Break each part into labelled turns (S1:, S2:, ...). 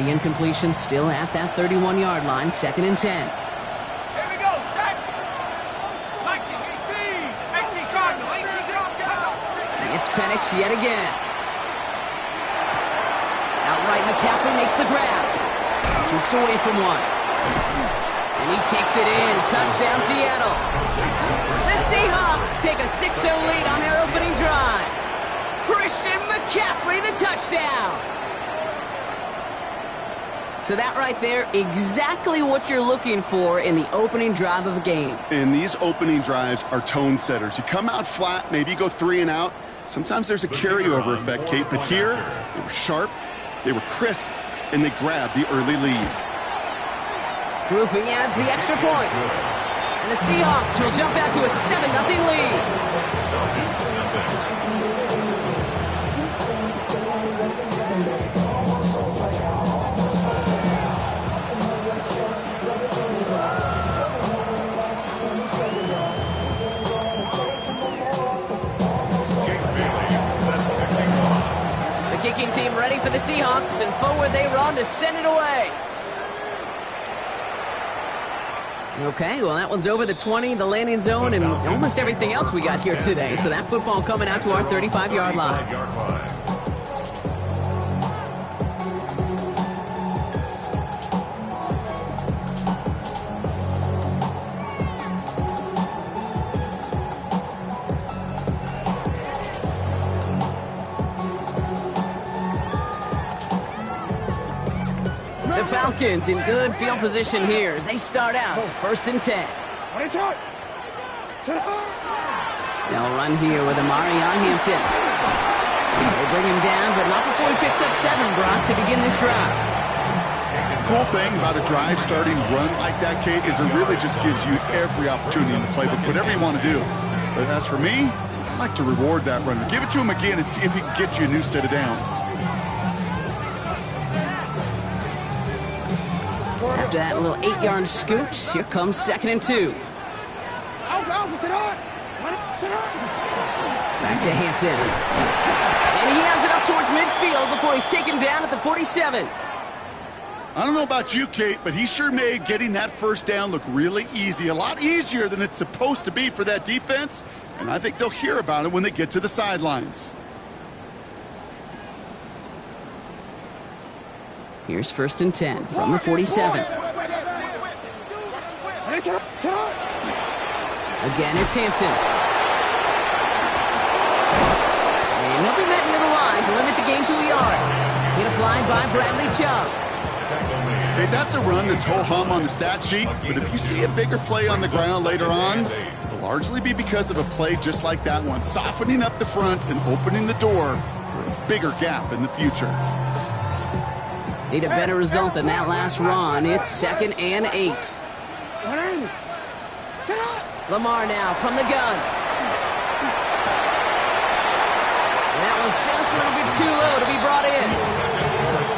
S1: the incompletion still at that 31-yard line, 2nd and 10.
S2: Here we go, set. 18 Cardinal, 18 Cardinal.
S1: It's Penix yet again. Outright McCaffrey makes the grab. Jukes away from one. And he takes it in. Touchdown, Seattle. The Seahawks take a 6-0 lead on their opening drive. Christian McCaffrey, the touchdown. So that right there, exactly what you're looking for in the opening drive of a game.
S3: And these opening drives are tone setters. You come out flat, maybe you go 3 and out. Sometimes there's a carryover effect, Kate, but here, they were sharp, they were crisp, and they grabbed the early lead.
S1: Grouping adds the extra point. And the Seahawks will jump out to a 7-0 lead. Kicking team ready for the Seahawks, and forward they run to send it away. Okay, well, that one's over the 20, the landing zone, and almost everything else we got here today. So that football coming out to our 35-yard line. The Falcons in good field position here as they start out 1st and 10. They'll run here with Amari on Hampton. They bring him down, but not before he picks up 7, Brock, to begin this drive.
S3: Cool thing about a drive starting run like that, Kate, is it really just gives you every opportunity in the playbook, whatever you want to do. But as for me, I like to reward that runner. Give it to him again and see if he can get you a new set of downs.
S1: After that little 8-yard scooch, here comes 2nd and 2. Back to Hampton. And he has it up towards midfield before he's taken down at the 47.
S3: I don't know about you, Kate, but he sure made getting that first down look really easy. A lot easier than it's supposed to be for that defense. And I think they'll hear about it when they get to the sidelines.
S1: Here's 1st and 10 from the 47. Again, it's Hampton. And he'll be met near the line to limit the gain to a yard. Hit applied by Bradley Chubb.
S3: Hey, that's a run that's ho-hum on the stat sheet, but if you see a bigger play on the ground later on, it'll largely be because of a play just like that one, softening up the front and opening the door for a bigger gap in the future.
S1: Need a better result than that last run. It's 2nd and 8. Lamar now from the gun. And that was just a little bit too low to be brought in.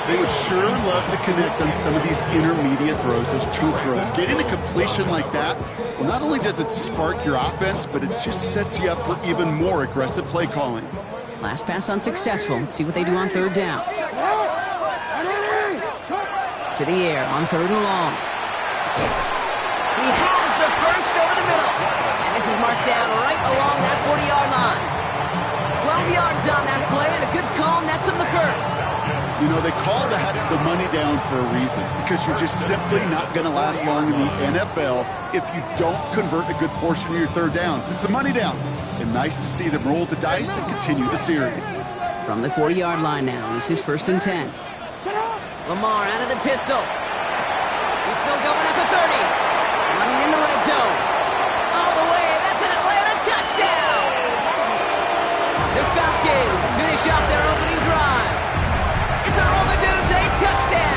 S3: They would sure love to connect on some of these intermediate throws, those chunk throws. Getting a completion like that, well, not only does it spark your offense, but it just sets you up for even more aggressive play calling.
S1: Last pass unsuccessful. Let's see what they do on 3rd down. To the air on 3rd and long. He has the first over the middle. And this is marked down right along that 40-yard line. 12 yards on that play, and a good call nets him the first.
S3: You know, they call that the money down for a reason, because you're just simply not going to last long in the NFL if you don't convert a good portion of your 3rd downs. It's a money down. And nice to see them roll the dice and continue the series.
S1: From the 40-yard line now, this is 1st and 10. Lamar out of the pistol. He's still going at the 30. Running in the red zone. All the way. That's an Atlanta touchdown. The Falcons finish off their opening drive. It's a roll the dudes, a touchdown.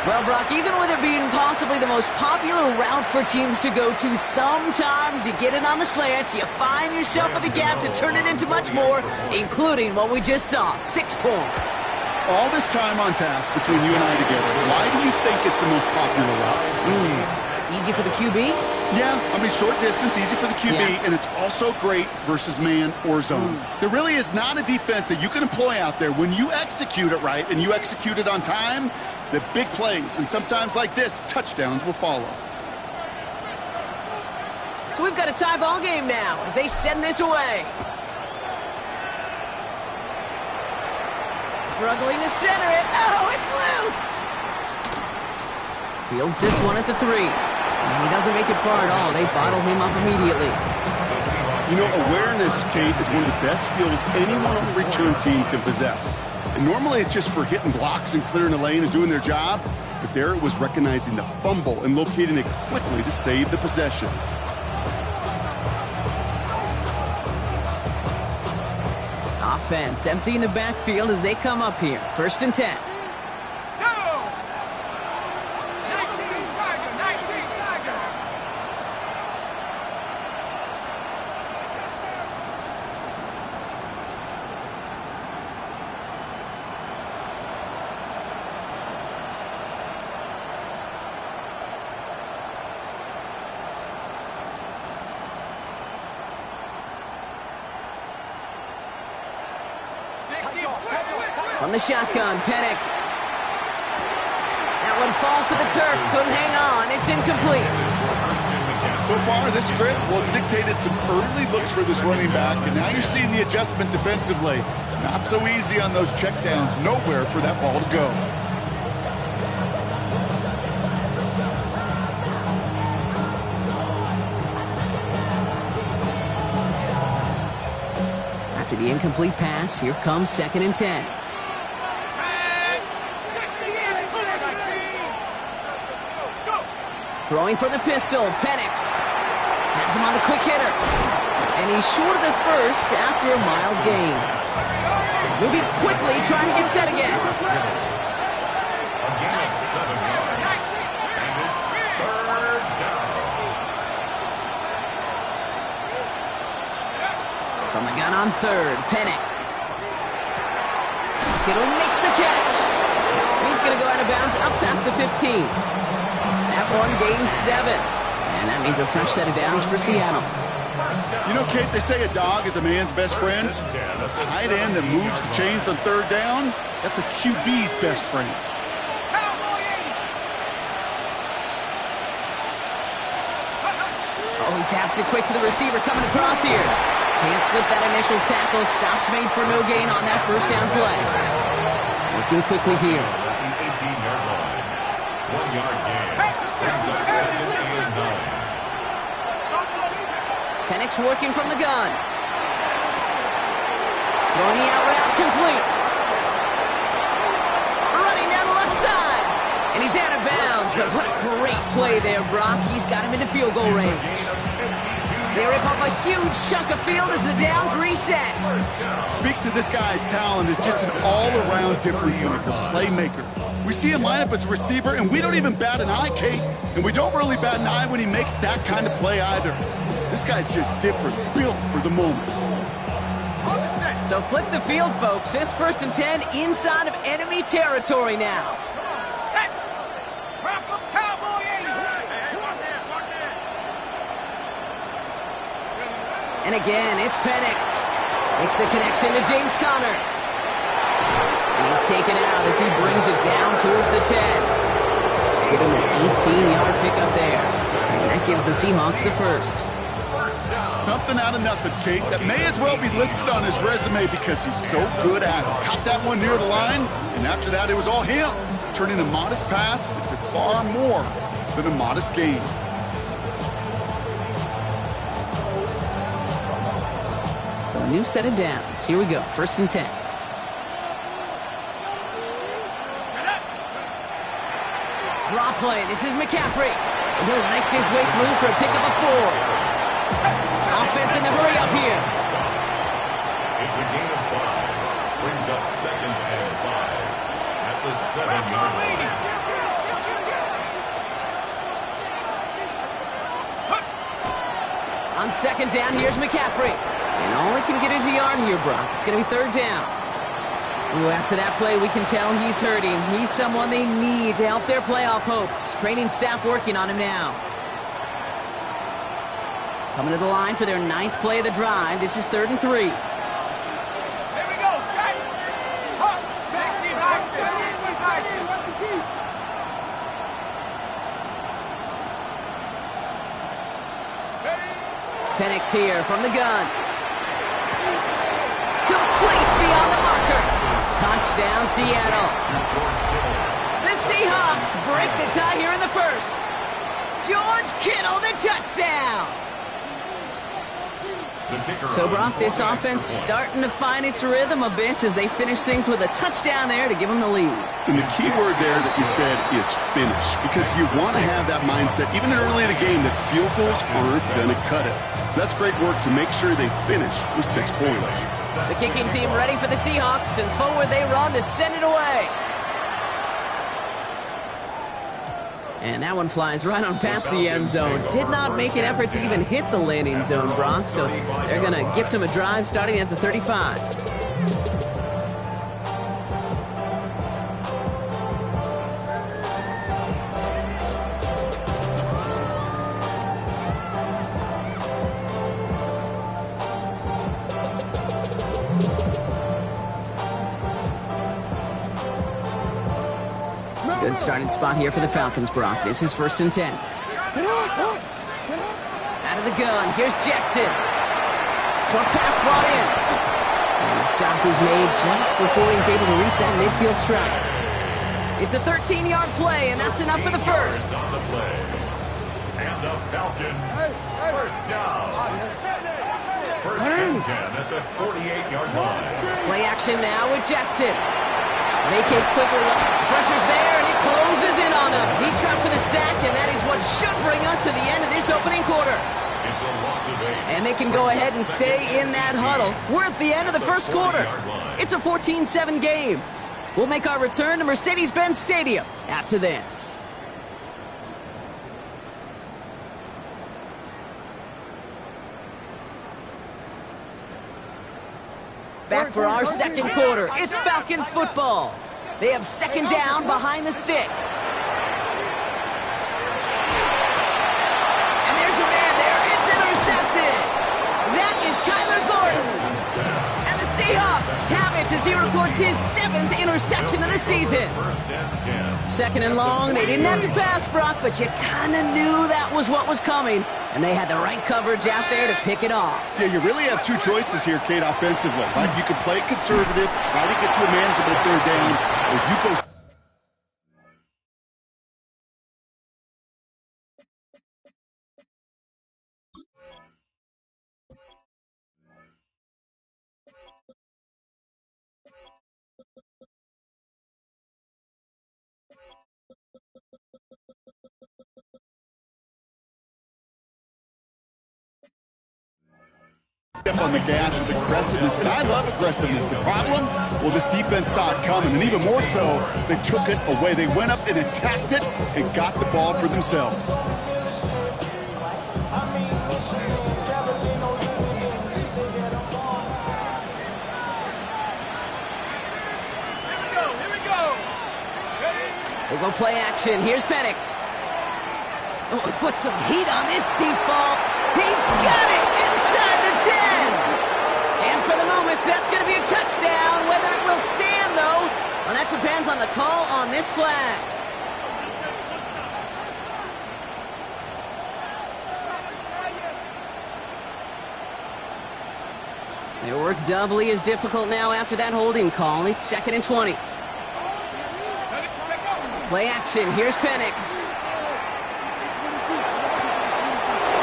S1: Well, Brock, even with it being possibly the most popular route for teams to go to, sometimes you get it on the slants, you find yourself in the gap to turn it into much more, including what we just saw, 6 points.
S3: All this time on task between you and I together, why do you think it's the most popular route?
S1: Easy for the QB?
S3: Yeah, I mean, short distance, easy for the QB, and it's also great versus man or zone. There really is not a defense that you can employ out there. When you execute it right and you execute it on time, the big plays, and sometimes like this, touchdowns will follow.
S1: So we've got a tie ball game now as they send this away. Struggling to center it. Oh, it's loose! Fields this one at the 3. And he doesn't make it far at all. They bottle him up immediately.
S3: You know, awareness, Kate, is one of the best skills anyone on the return team can possess. And normally it's just for hitting blocks and clearing the lane and doing their job. But there it was recognizing the fumble and locating it quickly to save the possession.
S1: Offense emptying the backfield as they come up here. 1st and 10. On the shotgun, Penix. That one falls to the turf. Couldn't hang on. It's incomplete.
S3: So far, this script, well, it's dictated some early looks for this running back, and now you're seeing the adjustment defensively. Not so easy on those checkdowns. Nowhere for that ball to go.
S1: After the incomplete pass, here comes 2nd and 10. Throwing for the pistol, Penix. Has him on the quick hitter. And he's short of the first after a mild gain. Moving quickly, trying to get set again. From the gun on 3rd, Penix. Kittle makes the catch. He's going to go out of bounds up past the 15. That one gains 7. And that means a fresh set of downs for Seattle.
S3: You know, Kate, they say a dog is a man's best friend. A tight end that moves the chains on 3rd down, that's a QB's best friend.
S1: Oh, he taps it quick to the receiver coming across here. Can't slip that initial tackle. Stops made for no gain on that 1st down play. Working quickly here.
S2: 1-yard gain. Brings up 2nd and 9.
S1: Penix working from the gun. Throwing the out route complete. Running down the left side. And he's out of bounds, but what a great play there, Brock. He's got him into field goal range. They rip off a huge chunk of field as the downs reset.
S3: Speaks to this guy's talent as just an all-around difference maker, playmaker. We see him line up as a receiver, and we don't even bat an eye, Kate. And we don't really bat an eye when he makes that kind of play either. This guy's just different, built for the moment.
S1: So flip the field, folks. It's 1st and 10 inside of enemy territory now.
S2: Set. Wrap up, Cowboy.
S1: And again, it's Penix. Makes the connection to James Conner. And he's taken out as he brings it down towards the 10. Give him an 18-yard pickup there. And that gives the Seahawks the 1st.
S3: Something out of nothing, Kate, that may as well be listed on his resume because he's so good at it. Caught that one near the line, and after that, it was all him. Turning a modest pass into far more than a modest gain.
S1: So a new set of downs. Here we go, 1st and 10. Draw play. This is McCaffrey. And he'll knife his way through for a pickup of 4. Offense in the hurry up here.
S2: It's a gain of 5. Brings up 2nd and 5 at the 7-yard line.
S1: On 2nd down, here's McCaffrey. And all he can get is a yard here, Brock. It's going to be 3rd down. Ooh, after that play, we can tell he's hurting. He's someone they need to help their playoff hopes. Training staff working on him now. Coming to the line for their 9th play of the drive. This is 3rd and 3.
S4: Here we go, set. Hook. 60 Bison. 60 Bison.
S1: Penix here from the gun. Complete beyond the marker. Touchdown, Seattle. The Seahawks break the tie here in the first. George Kittle, the touchdown. So, Brock, this offense starting to find its rhythm a bit as they finish things with a touchdown there to give them the lead.
S3: And the key word there that you said is finish, because you want to have that mindset, even early in the game, that field goals aren't going to cut it. So that's great work to make sure they finish with 6 points.
S1: The kicking team ready for the Seahawks, and forward they run to send it away. And that one flies right on past the end zone. Did not make an effort to even hit the landing zone, Brock, so they're going to gift him a drive starting at the 35. Good starting spot here for the Falcons, Brock. This is 1st and 10. Out of the gun, here's Jackson. Short pass brought in. And the stop is made just before he's able to reach that midfield strike. It's a 13-yard play, and that's enough for the first.
S2: On the play. And the Falcons, first down. 1st and 10 at the 48-yard line.
S1: Play action now with Jackson. Vacates quickly, pressure's there, and it closes in on him. He's trapped for the sack, and that is what should bring us to the end of this opening quarter.
S2: It's a loss of 8.
S1: And they can go ahead and stay in that huddle. We're at the end of the first quarter. It's a 14-7 game. We'll make our return to Mercedes-Benz Stadium after this. Back for our second quarter. It's Falcons football. They have 2nd down behind the sticks. And there's a man there. It's intercepted. That is Kyler Gordon. And the Seahawks have it as he records his 7th interception of the season. 2nd and long. They didn't have to pass, Brock, but you kind of knew that was what was coming. And they had the right coverage out there to pick it off.
S3: Yeah, you really have 2 choices here, Kate, offensively. Right? You can play it conservative, try to get to a manageable 3rd down, or you go. Up on the gas with aggressiveness, and I love aggressiveness. The problem, well, this defense saw it coming, and even more so, they took it away. They went up and attacked it and got the ball for themselves.
S4: Here we go.
S1: We'll go play action. Here's Penix. Oh, he put some heat on this deep ball. He's got it inside the 10. And for the moment, that's going to be a touchdown. Whether it will stand, though, well, that depends on the call on this flag. Their work doubly is difficult now after that holding call. It's 2nd and 20. Play action. Here's Penix.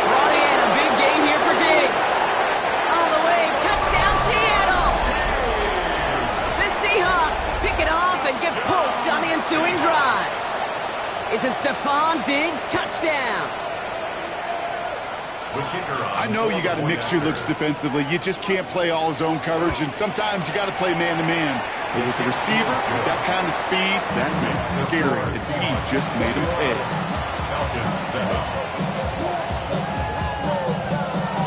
S1: Brought in a big gain here for Diggs. All the way. Touchdown, Seattle. The Seahawks pick it off and get points on the ensuing drive. It's a Stephon Diggs touchdown.
S3: I know you got to mix your looks defensively. You just can't play all zone coverage, and sometimes you got to play man-to-man. But with the receiver, with that kind of speed, that is scary, and he just made him pay.
S2: Falcons set up.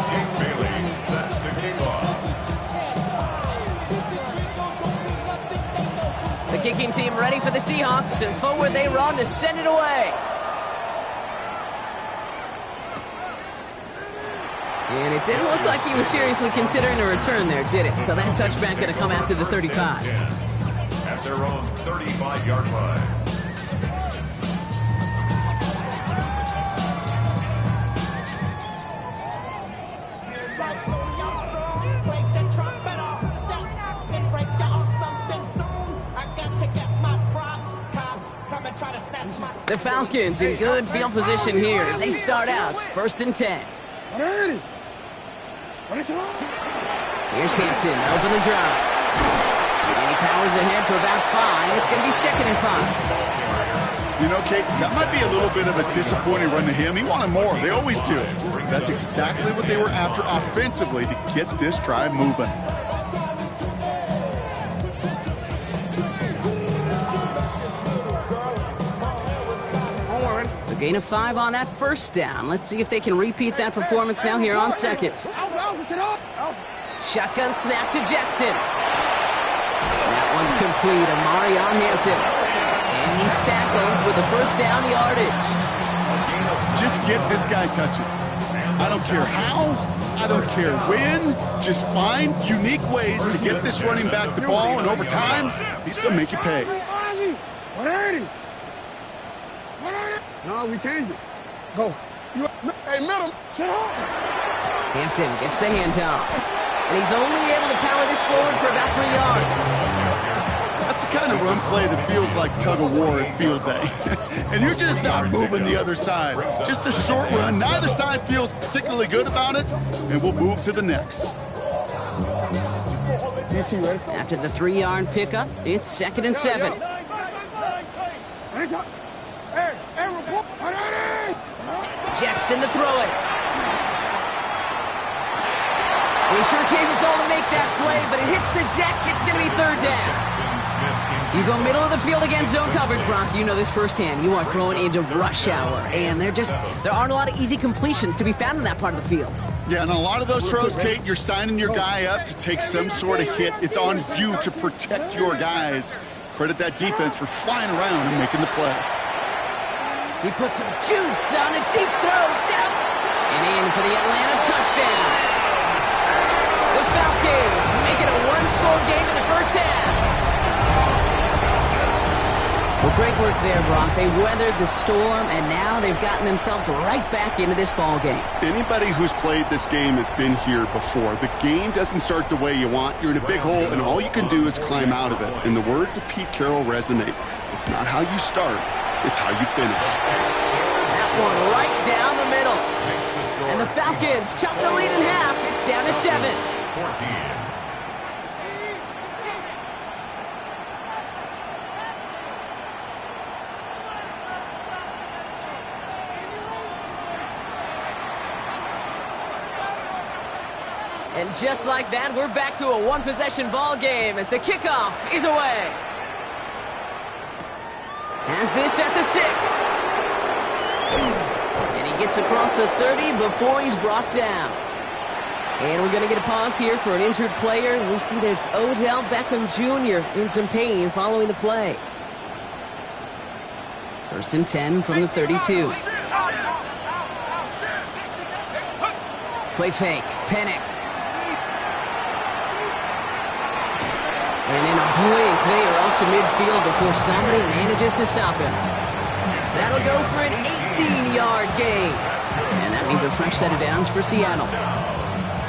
S2: Jake Bailey set to kick off.
S1: The kicking team ready for the Seahawks, and forward they run to send it away. And it didn't look like he was seriously considering a return there, did it? So that touchback going to come out to the 35.
S2: At their own 35-yard line.
S1: The Falcons in good field position here as they start out 1st and 10. Here's Hampton, open the drive. And he powers ahead for about 5. It's going to be 2nd and 5.
S3: You know, Kate, that might be a little bit of a disappointing run to him. He wanted more. They always do. That's exactly what they were after offensively to get this drive moving.
S1: So gain of 5 on that 1st down. Let's see if they can repeat that performance now here on 2nd. Shotgun snap to Jackson. That one's complete. Amari on Hampton. And he's tackled with the 1st down yardage.
S3: Just get this guy touches. I don't care how. I don't care when. Just find unique ways to get this running back the ball, and over time, he's going to make you pay.
S4: No, we changed it. Go. Hey, middle. Sit up.
S1: Hampton gets the handoff. And he's only able to power this forward for about 3 yards.
S3: That's the kind of run play that feels like tug-of-war at field day. And you're just not moving the other side. Just a short run. Neither side feels particularly good about it, and we'll move to the next.
S1: After the 3-yard pickup, it's 2nd and 7. Jackson to throw it. They sure gave us all to make that play, but it hits the deck. It's going to be 3rd down. You go middle of the field against zone coverage, Brock. You know this firsthand. You are throwing into rush hour, and there aren't a lot of easy completions to be found in that part of the field.
S3: Yeah, and a lot of those throws, Kate, you're signing your guy up to take some sort of hit. It's on you to protect your guys. Credit that defense for flying around and making the play.
S1: He put some juice on a deep throw down and in for the Atlanta touchdown. The Falcons make it a 1-score game in the 1st half. Well, great work there, Brock. They weathered the storm, and now they've gotten themselves right back into this ball game.
S3: Anybody who's played this game has been here before. The game doesn't start the way you want. You're in a big hole, and all you can do is climb out of it. And the words of Pete Carroll resonate. It's not how you start, it's how you finish.
S1: That one right down the middle. And the Falcons chop the lead in half. It's down to 7.
S2: 14.
S1: And just like that, we're back to a 1-possession ball game as the kickoff is away. Has this at the 6. And he gets across the 30 before he's brought down. And we're going to get a pause here for an injured player. We see that it's Odell Beckham Jr. in some pain following the play. 1st and 10 from the 32. Play fake. Penix. And in a blink, they are off to midfield before somebody manages to stop him. That'll go for an 18-yard gain. And that means a fresh set of downs for Seattle.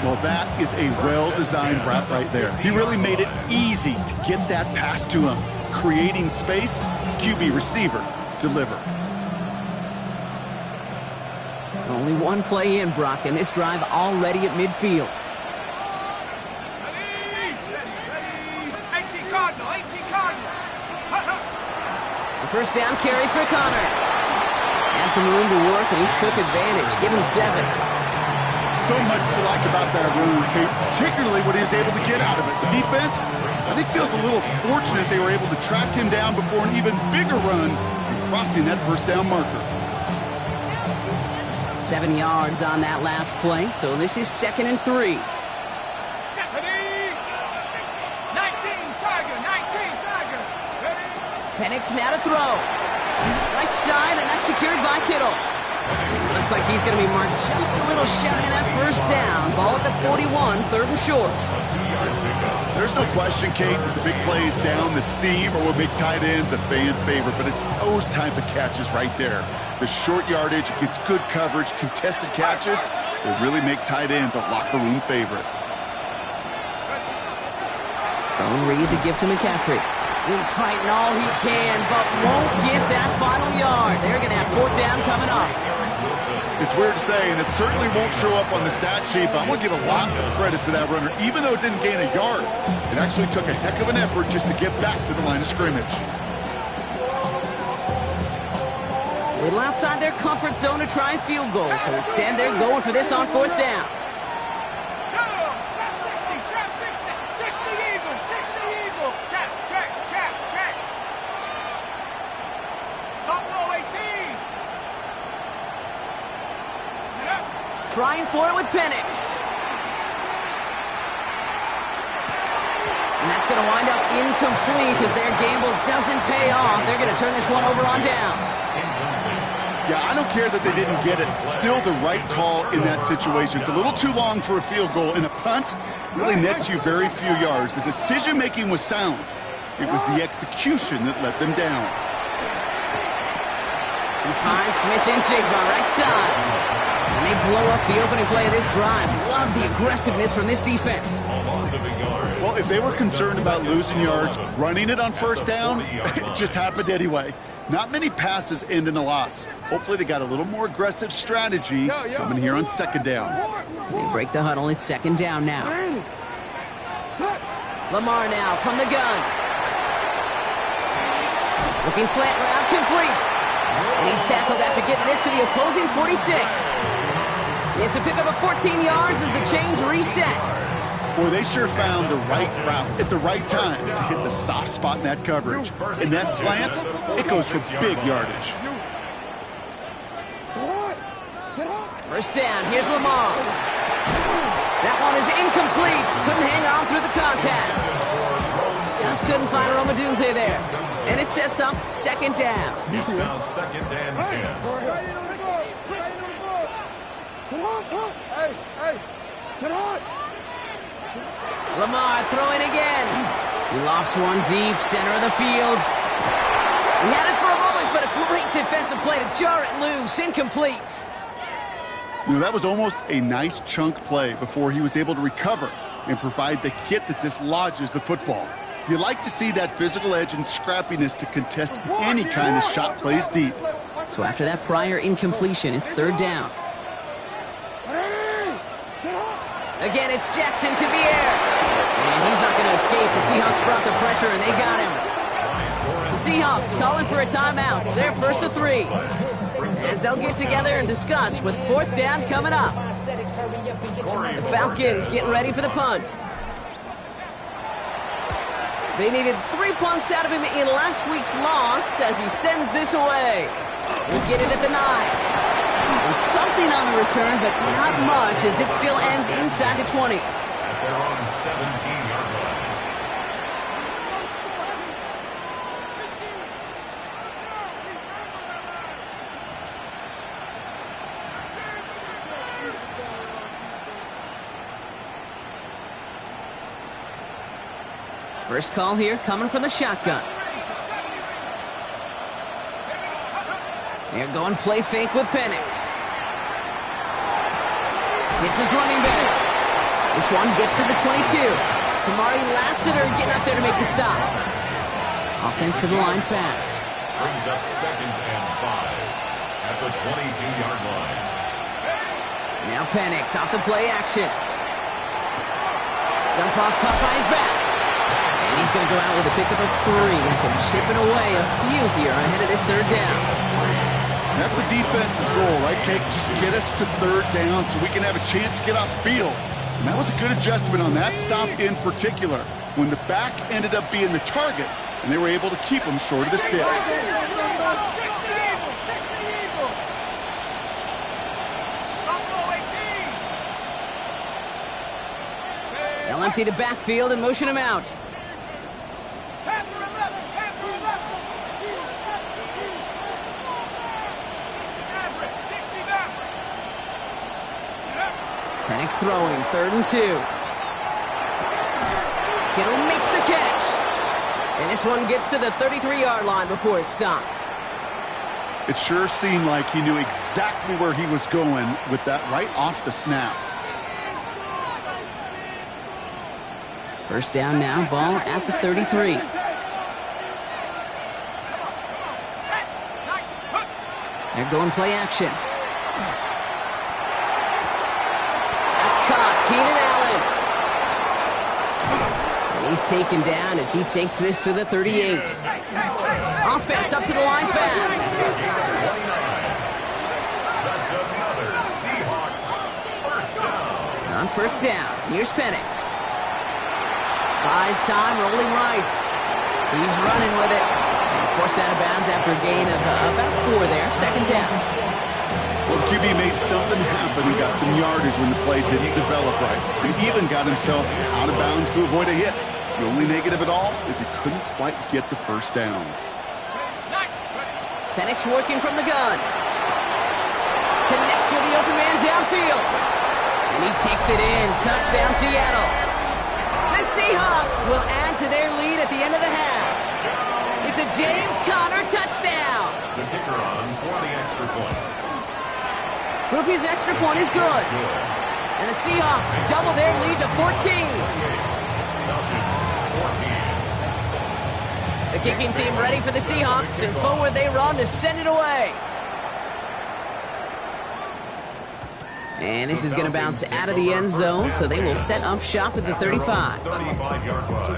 S3: Well, that is a well-designed route right there. He really made it easy to get that pass to him. Creating space, QB receiver, deliver.
S1: Only one play in, Brock, and this drive already at midfield. The 1st down carry for Connor. Had some room to work, and he took advantage. Give him 7.
S3: So much to like about that run, Kate, particularly what he was able to get out of it. The defense, I think, feels a little fortunate they were able to track him down before an even bigger run and crossing that 1st down marker.
S1: 7 yards on that last play, so this is 2nd and 3.
S4: 19, Tiger.
S1: Penix now to throw. Right side, and that's secured by Kittle. Looks like he's going to be marked just a little shy of that first down. Ball at the 41, 3rd and short.
S3: There's no question, Kate, that the big plays down the seam or what make tight ends a fan favorite, but it's those type of catches right there. The short yardage, it gets good coverage, contested catches, they really make tight ends a locker room favorite.
S1: So Reed the gift to McCaffrey. He's fighting all he can, but won't get that final yard. They're going to have 4th down coming up.
S3: It's weird to say, and it certainly won't show up on the stat sheet, but I'm going to give a lot of credit to that runner. Even though it didn't gain a yard, it actually took a heck of an effort just to get back to the line of scrimmage.
S1: A little outside their comfort zone to try a field goal, so instead they're going for this on 4th down. Trying for it with Penix. And that's going to wind up incomplete as their gamble doesn't pay off. They're going to turn this one over on downs.
S3: Yeah, I don't care that they didn't get it. Still the right call in that situation. It's a little too long for a field goal, and a punt really nets you very few yards. The decision-making was sound. It was the execution that let them down.
S1: And finds Smith and Jigba right side. And they blow up the opening play of this drive. Love the aggressiveness from this defense.
S3: Well, if they were concerned about losing yards, running it on 1st down, it just happened anyway. Not many passes end in a loss. Hopefully they got a little more aggressive strategy coming here on 2nd down.
S1: They break the huddle. It's 2nd down now. Lamar now from the gun. Looking slant route, complete. And he's tackled after getting this to the opposing 46. It's a pickup of 14 yards as the chains reset.
S3: Boy, they sure found the right route at the right time to hit the soft spot in that coverage. And that slant, it goes for big yardage.
S1: 1st down, here's Lamar. That one is incomplete. Couldn't hang on through the contact. Just couldn't find Romadunze there. And it sets up 2nd down.
S2: It's now 2nd and 10.
S1: Lamar throwing again. He lofts one deep, center of the field. He had it for a moment, but a great defensive play to jar it loose. Incomplete.
S3: You know, that was almost a nice chunk play before he was able to recover and provide the hit that dislodges the football. You like to see that physical edge and scrappiness to contest any kind of shot plays deep.
S1: So after that prior incompletion, it's 3rd down. Again, it's Jackson to the air. And he's not going to escape. The Seahawks brought the pressure, and they got him. The Seahawks calling for a timeout. They're 1st to 3. As they'll get together and discuss with 4th down coming up. The Falcons getting ready for the punt. They needed 3 punts out of him in last week's loss as he sends this away. We'll get it at the 9. And something on the return, but not much as it still ends inside the 20.
S2: They're on 17-yard line.
S1: First call here coming from the shotgun. They're going play fake with Penix. It's his running back. This one gets to the 22. Kamari Lassiter getting up there to make the stop. Offense to the line fast.
S2: Brings up 2nd and 5 at the 22-yard line.
S1: Now Penix off the play action. Jump off caught by his back. And he's going to go out with a pickup of 3. So chipping away a few here ahead of this 3rd down.
S3: That's a defense's goal, right, Kate? Just get us to 3rd down so we can have a chance to get off the field. And that was a good adjustment on that stop in particular, when the back ended up being the target, and they were able to keep him short of the sticks.
S1: They'll empty the backfield and motion him out. Penix throwing, 3rd and 2. Kittle makes the catch. And this one gets to the 33-yard line before it stopped.
S3: It sure seemed like he knew exactly where he was going with that right off the snap.
S1: First down now, ball at the 33. They're going play action. That's caught. Keenan Allen. And he's taken down as he takes this to the 38. Offense up to the line fast.
S2: That's another Seahawks first down.
S1: On first down, here's Penix. Buys time, rolling right. He's running with it. He's forced out of bounds after a gain of about 4 there. 2nd down.
S3: Well, the QB made something happen. He got some yardage when the play didn't develop right. He even got himself out of bounds to avoid a hit. The only negative at all is he couldn't quite get the first down.
S1: Penix working from the gun. Connects with the open man downfield. And he takes it in. Touchdown, Seattle. The Seahawks will add to their lead at the end of the half. It's a James Conner touchdown.
S2: The kicker on for the extra point.
S1: Groupie's extra point is good. And the Seahawks double their lead to 14.
S2: Falcons 14.
S1: The kicking team ready for the Seahawks, and forward they run to send it away. And this is going to bounce out of the end zone, so they will set up shop at the 35.
S2: 35-yard line.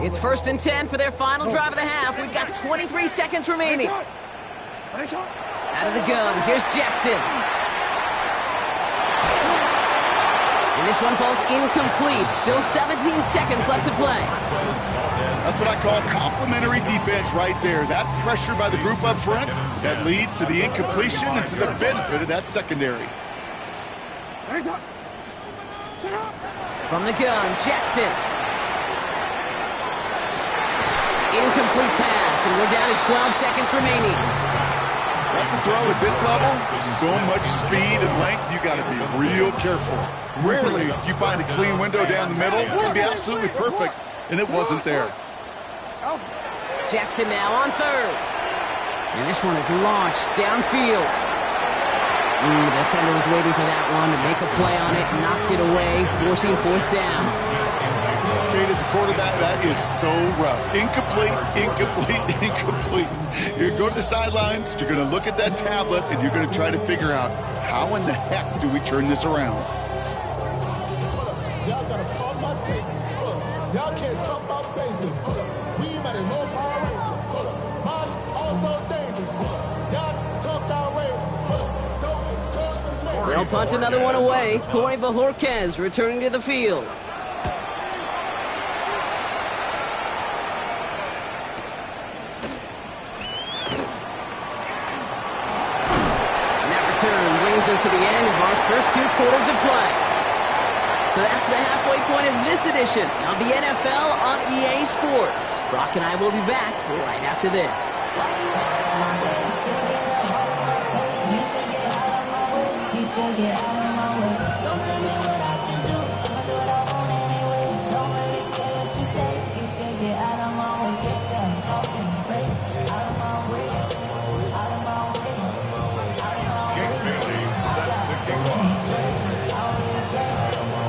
S1: It's 1st and 10 for their final drive of the half. We've got 23 seconds remaining. Out of the gun, here's Jackson. And this one falls incomplete. Still 17 seconds left to play.
S3: That's what I call complimentary defense right there. That pressure by the group up front, that leads to the incompletion and to the benefit of that secondary.
S1: From the gun, Jackson. Incomplete pass, and we're down to 12 seconds remaining.
S3: That's a throw at this level. So much speed and length, you got to be real careful. Rarely do you find a clean window down the middle. It would be absolutely perfect, and it wasn't there.
S1: Jackson now on 3rd. And this one is launched downfield. The defender was waiting for that one to make a play on it, knocked it away, forcing 4th down.
S3: Kate, as a quarterback, that is so rough. Incomplete, incomplete, incomplete. You're going to go to the sidelines, you're going to look at that tablet, and you're going to try to figure out how in the heck do we turn this around.
S5: Y'all got to call my taste. Y'all can't talk about basic. We might as well Power Rangers. Mine also dangerous. Y'all talk outrageous.
S1: They'll punt another one away. Corey Bajorquez returning to the field. Brings us to the end of our first 2 quarters of play. So that's the halfway point of this edition of the NFL on EA Sports. Brock and I will be back right after this.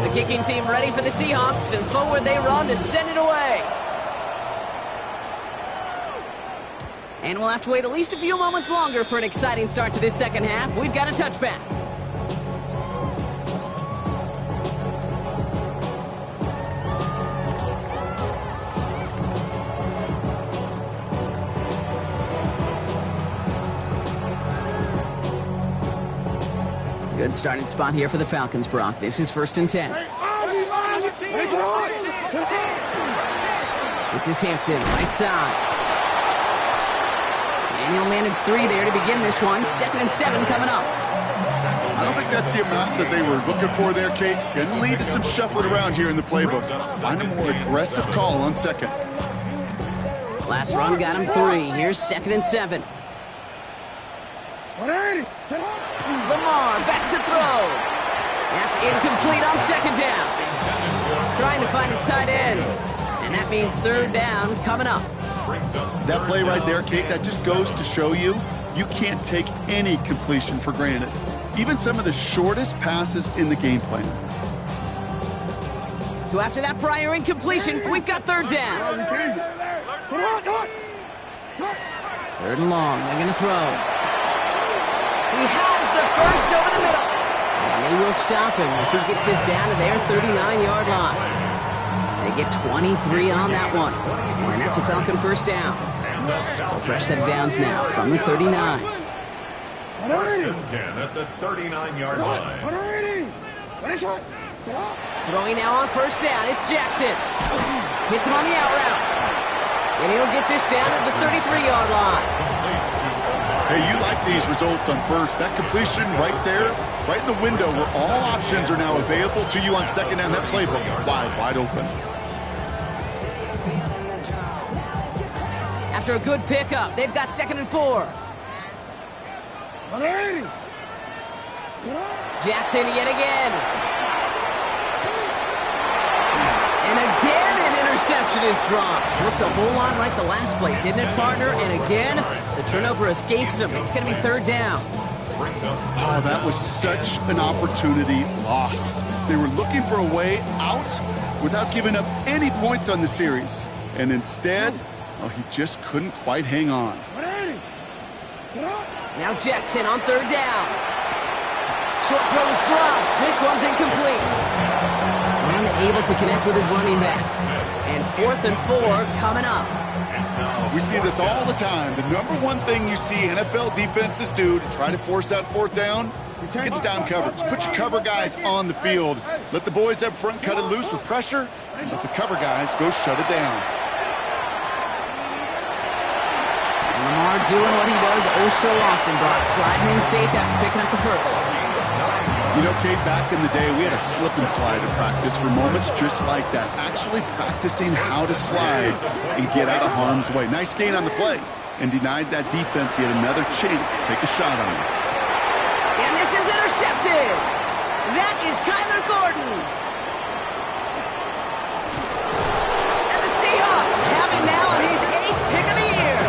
S1: The kicking team ready for the Seahawks, and forward they run to send it away. And we'll have to wait at least a few moments longer for an exciting start to this second half. We've got a touchback. Good starting spot here for the Falcons, Brock. This is 1st and 10. This is Hampton, right side. And he'll manage 3 there to begin this one. 2nd and 7 coming up.
S3: I don't think that's the amount that they were looking for there, Kate. Going to lead to some shuffling around here in the playbook. Find a more aggressive call on 2nd.
S1: Last run got him 3. Here's 2nd and 7. Lamar back to throw. That's incomplete on 2nd down. Trying to find his tight end. And that means 3rd down coming up.
S3: That play right there, Kate, that just goes to show you can't take any completion for granted. Even some of the shortest passes in the game plan.
S1: So after that prior incompletion, we've got 3rd down. 3rd and long, they're going to throw. He has the first over the middle. And they will stop him as he gets this down to their 39-yard line. They get 23 on that one. And that's a Falcon 1st down. So fresh set of downs now from the 39.
S2: 1st and 10 at the 39-yard line.
S1: Throwing now on 1st down, it's Jackson. Hits him on the out route. And he'll get this down to the 33-yard line.
S3: Hey, you like these results on 1st. That completion right there, right in the window where all options are now available to you on 2nd down. That playbook wide open.
S1: After a good pickup, they've got 2nd and 4. Jackson yet again. And again an interception is dropped. Looked a whole lot like the last play, didn't it, partner? And again, the turnover escapes him. It's going to be 3rd down.
S3: Oh, that was such an opportunity lost. They were looking for a way out without giving up any points on the series. And instead, he just couldn't quite hang on.
S1: Now Jackson on 3rd down. Short throw is dropped. This one's incomplete. Unable to connect with his running back. And 4th and 4 coming up.
S3: We see this all the time. The number one thing you see NFL defenses do to try to force out 4th down, it's down coverage. Put your cover guys on the field. Let the boys up front cut it loose with pressure, and let the cover guys go shut it down.
S1: Lamar doing what he does oh so often, Brock. Sliding in safe after picking up the 1st.
S3: You know, Kate, back in the day, we had a slip and slide in practice for moments just like that. Actually practicing how to slide and get out of harm's way. Nice gain on the play. And denied that defense yet another chance to take a shot on him.
S1: And this is intercepted. That is Kyler Gordon. And the Seahawks have him now on his 8th pick of the year.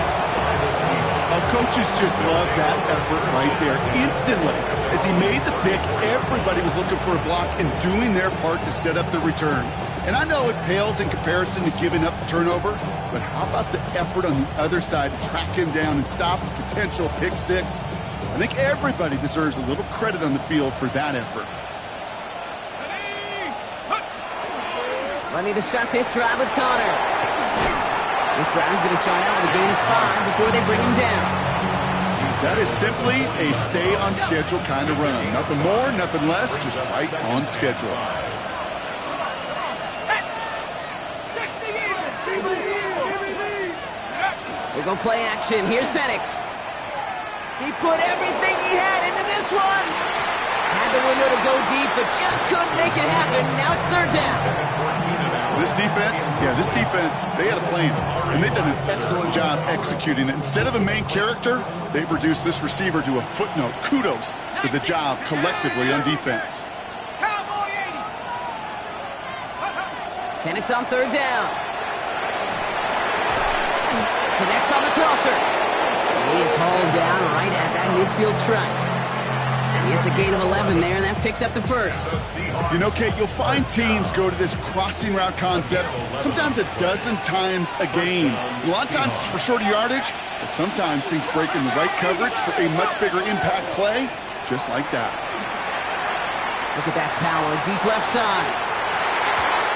S3: Coaches just love that effort right there instantly. As he made the pick, everybody was looking for a block and doing their part to set up the return. And I know it pales in comparison to giving up the turnover, but how about the effort on the other side to track him down and stop a potential pick 6? I think everybody deserves a little credit on the field for that effort.
S1: Ready to start this drive with Connor. This drive's going to start out with a gain of 5 before they bring him down.
S3: That is simply a stay-on-schedule kind of run. Nothing more, nothing less, just right on schedule.
S1: We're going to play action. Here's Penix. He put everything he had into this one. Had the window to go deep, but just couldn't make it happen. Now it's 3rd down.
S3: This defense, they had a plan, and they've done an excellent job executing it. Instead of a main character, they've reduced this receiver to a footnote. Kudos to the job collectively on defense.
S1: Penix on 3rd down. Connects on the crosser. And he is hauled down right at that midfield stripe. He gets a gain of 11 there, and that picks up the 1st.
S3: You know, Kate, you'll find teams go to this crossing route concept sometimes a dozen times a game. A lot of times it's for shorter yardage, but sometimes teams break in the right coverage for a much bigger impact play, just like that.
S1: Look at that power, deep left side.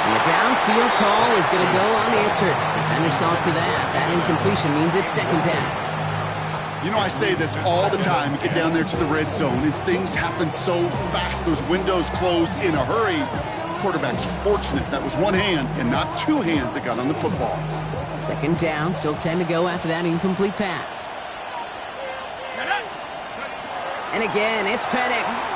S1: And the downfield call is going to go unanswered. Defender saw to that. That incompletion means it's 2nd down.
S3: You know, I say this all the time. You get down there to the red zone, and things happen so fast. Those windows close in a hurry. The quarterback's fortunate that was one hand and not 2 hands that got on the football.
S1: 2nd down, still 10 to go after that incomplete pass. And again, it's Penix.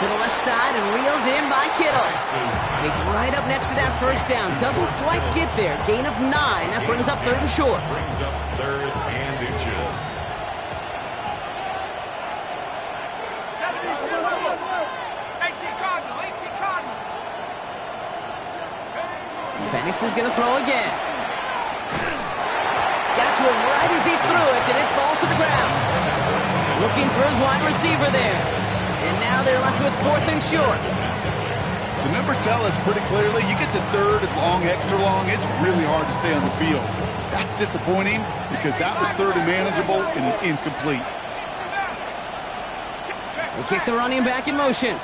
S1: To the left side and reeled in by Kittle. And he's right up next to that first down. Doesn't quite get there. Gain of 9. That brings up 3rd and short.
S2: Brings up 3rd and inches.
S1: Penix is going to throw again. Got to him right as he threw it, and it falls to the ground. Looking for his wide receiver there. And now they're left with 4th and short.
S3: The numbers tell us pretty clearly, you get to 3rd and long, extra long, it's really hard to stay on the field. That's disappointing because that was 3rd and manageable and an incomplete.
S1: They kick the running back in motion.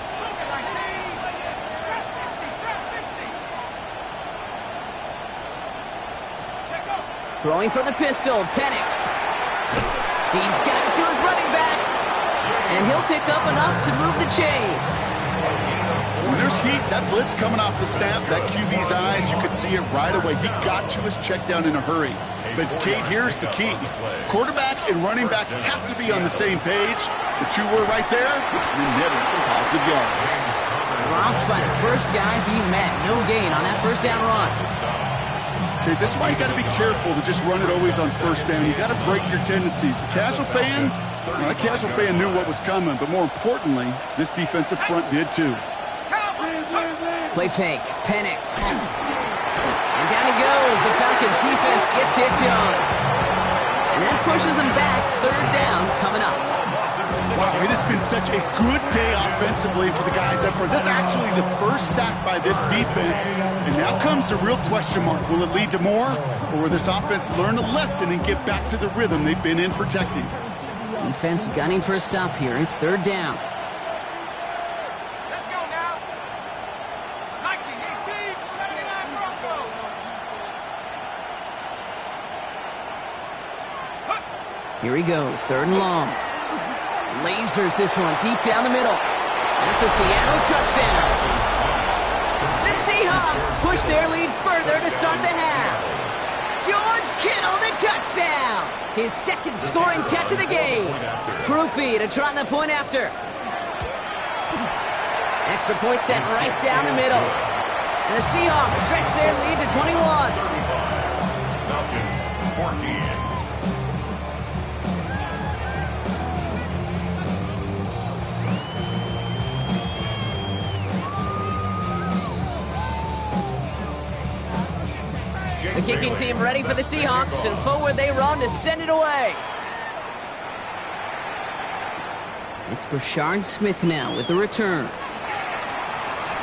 S1: Throwing from the pistol, Penix. He's got it to his running back. And he'll pick up enough to move the chains.
S3: When there's heat, that blitz coming off the snap, that QB's eyes, you could see it right away. He got to his check down in a hurry. But, Kate, here's the key. Quarterback and running back have to be on the same page. The two were right there, and netted some positive yards.
S1: Dropped by the first guy he met. No gain on that first down run.
S3: Okay, this is why you got to be careful to just run it always on first down. You got to break your tendencies. The casual fan knew what was coming, but more importantly, this defensive front did too.
S1: Play fake, Penix. And down he goes. The Falcons defense gets hit down. And that pushes them back. 3rd down coming up.
S3: Wow, it has been such a good day offensively for the guys up front. That's actually the first sack by this defense. And now comes the real question mark. Will it lead to more? Or will this offense learn a lesson and get back to the rhythm they've been in protecting?
S1: Defense gunning for a stop here. It's 3rd down.
S6: Let's go now. 1918, 79 Broncos.
S1: Here he goes. 3rd and long. Lasers this one deep down the middle. That's a Seattle touchdown. The Seahawks push their lead further to start the half. George Kittle, the touchdown. His 2nd scoring catch of the game. Groupie to try the point after. Extra point set right down the middle. And the Seahawks stretch their lead to 21.
S2: Falcons 14.
S1: The kicking team ready for the Seahawks, and forward they run to send it away. It's Brashard Smith now with the return.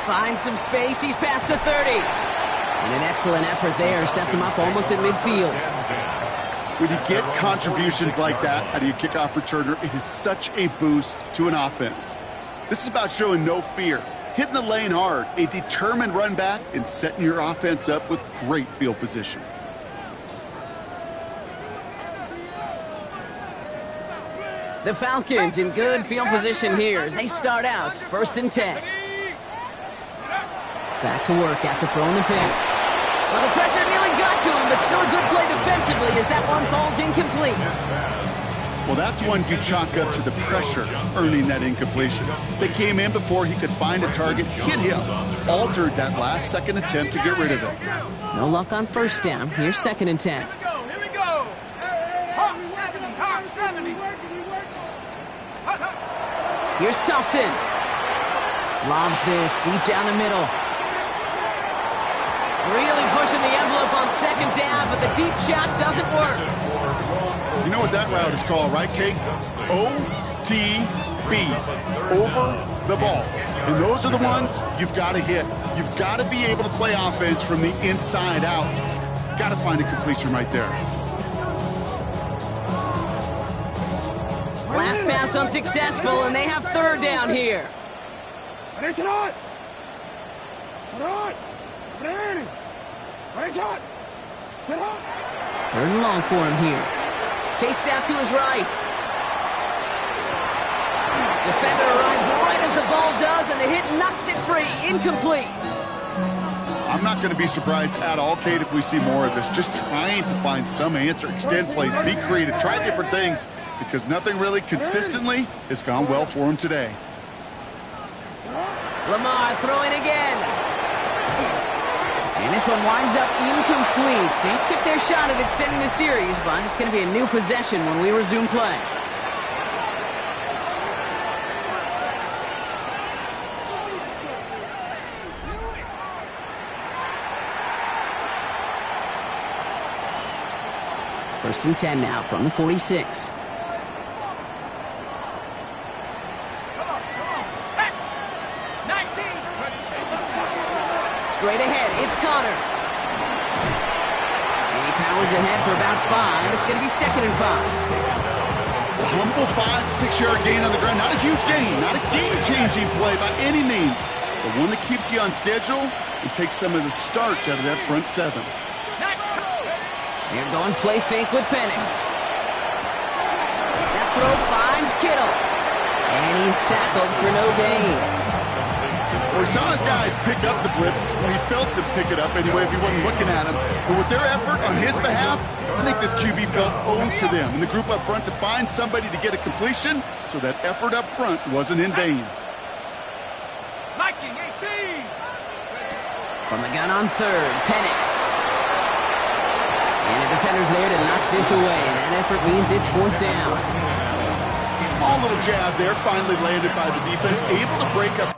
S1: Finds some space, he's past the 30. And an excellent effort there sets him up almost at midfield.
S3: When you get contributions like that out of your kickoff returner, it is such a boost to an offense. This is about showing no fear. Hitting the lane hard, a determined run back, and setting your offense up with great field position.
S1: The Falcons in good field position here as they start out 1st and 10. Back to work after throwing the pick. Well, the pressure nearly got to him, but still a good play defensively as that one falls incomplete.
S3: Well, that's one you chalk up to the pressure earning that incompletion. They came in before he could find a target, hit him, altered that last second attempt to get rid of it.
S1: No luck on first down. Here's 2nd and 10.
S6: Here we go. Hawk 70, Hawk 70.
S1: Here's Thompson. Lobs this deep down the middle. Really pushing the envelope on 2nd down, but the deep shot doesn't work.
S3: You know what that route is called, right, Kate? OTB, over the ball. And those are the ones you've got to hit. You've got to be able to play offense from the inside out. Got to find a completion right there.
S1: Last pass unsuccessful, and they have 3rd down here. 3rd and long for him here. Chased out to his right. Defender arrives right as the ball does, and the hit knocks it free. Incomplete.
S3: I'm not going to be surprised at all, Kate, if we see more of this. Just trying to find some answer, extend plays, be creative, try different things, because nothing really consistently has gone well for him today.
S1: Lamar throwing again. And this one winds up incomplete. They took their shot at extending the series, but it's going to be a new possession when we resume play. First and 10 now from the 46. Straight ahead, it's Connor. And he powers ahead for about 5. It's going to be 2nd and 5.
S3: A humble 5-6-yard gain on the ground. Not a huge gain, not a game-changing play by any means, but one that keeps you on schedule and takes some of the starch out of that front 7.
S1: They're going play fake with Penix. That throw finds Kittle. And he's tackled for no gain.
S3: Well, we saw his guys pick up the blitz when he felt them pick it up anyway if he wasn't looking at him. But with their effort on his behalf, I think this QB felt owed to them and the group up front to find somebody to get a completion, so that effort up front wasn't in vain.
S6: Liking 18.
S1: From the gun on 3rd, Penix. And the defender's there to knock this away. And that effort means it's 4th down.
S3: A small little jab there finally landed by the defense, able to break up